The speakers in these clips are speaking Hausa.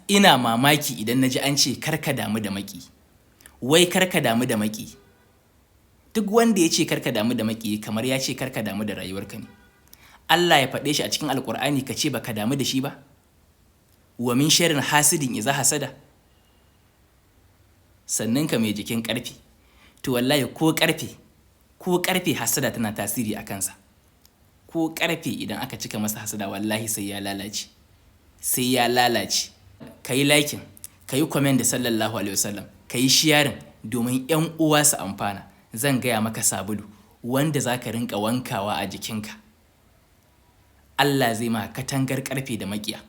ina mamaki idan naji an ce karka damu da maki. Wai karka damu da maki. Duk wanda ya ce karka damu da maki kamar ya ce karka damu da rayuwarka ne. Allah ya faɗe shi a cikin Alƙur'ani ka ce baka damu da shi ba? Wa min sharrin hasidin iza hasada. Sannan ka mai jikin ƙarfe. To wallahi ko ƙarfe hasada tana tasiri a kansa. Ko ƙarfe idan aka cika masa hasada wallahi sai ya lalace. Sai ya lalace. Ka yi liking, ka yi comment da sallallahu alaihi wasallam, ka yi sharing domin 'yan uwa su amfana. Zan gaya maka sabulu wanda za ka rinka wankawa a jikinka. Allah zai maka katangar ƙarfe da maƙiya.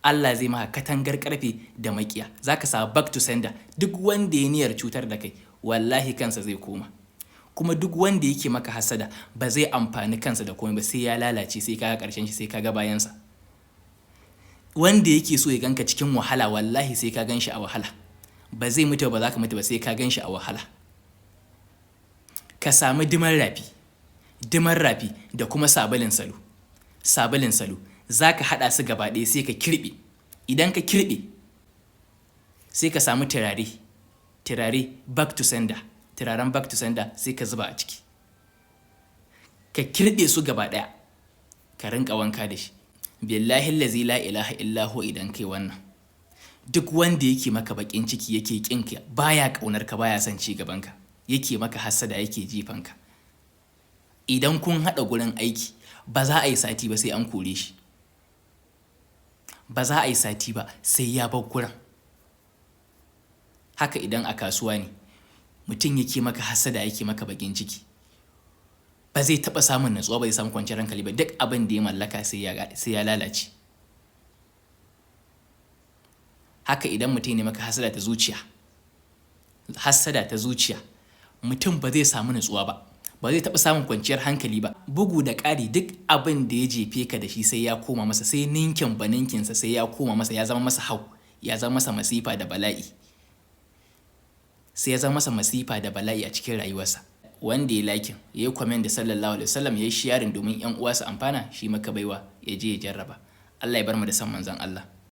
Allah zai maka katangar ƙarfe da maƙiya. Za ka samu back to sender. Duk wanda ya niyyar cutar da kai wallahi kansa zai koma. Kuma duk wanda yake maka hasada ba zai amfani kansa da komai ba, sai ya lalace, sai kaga ƙarshen shi, sai kaga bayansa. Wanda yake so ya ganka cikin wahala wallahi sai ka gan shi a wahala. Ba zai mutu ba za ka mutu ba sai ka gan shi a wahala. Ka sami diman rafi da kuma sabulin salo za ka haɗa su gaba ɗaya sai ka kirɓe. Idan ka kirɓe sai ka samu turare back to sender, turaren back to sender sai ka zuba a ciki. Ka kirɓe su gaba ɗaya ka rinka wanka da shi. Billahi allazi la ilaha illa hu, idan kai wannan duk wanda yake maka bakin ciki, yake kinka, baya kaunar ka, baya son ci gaban ka, yake maka hasada, yake jifanka, idan kun hada gurin aiki ba za a yi sati ba sai an kore shi. Ba za a yi sati ba sai ya bar gurin. Haka idan a kasuwa ne mutum yake maka hasada, yake maka bakin ciki, ba zai taɓa samun natsuwa, ba zai samu kwanciyar hankali ba. Duk abin da ya mallaka sai ya lalace. Haka idan mutum ne maka hasada ta zuciya, mutum ba zai samu natsuwa ba zai taɓa samun kwanciyar hankali ba. Bugu da ƙari duk abin da ya jefe ka da shi sai ya koma masa, sai ninkin ba ninkinsa sai ya koma masa, ya zama masa hau, ya zama masa masifa da bala'i. Sai ya zama masa masifa da bala'i a cikin rayuwarsa. Wanda ya liking, ya yi comment da sallallahu alaihi wasallam, ya yi sharing domin 'yan uwa su amfana, shi maka baiwa ya je ya jarraba. Allah ya bar mu da san manzon Allah.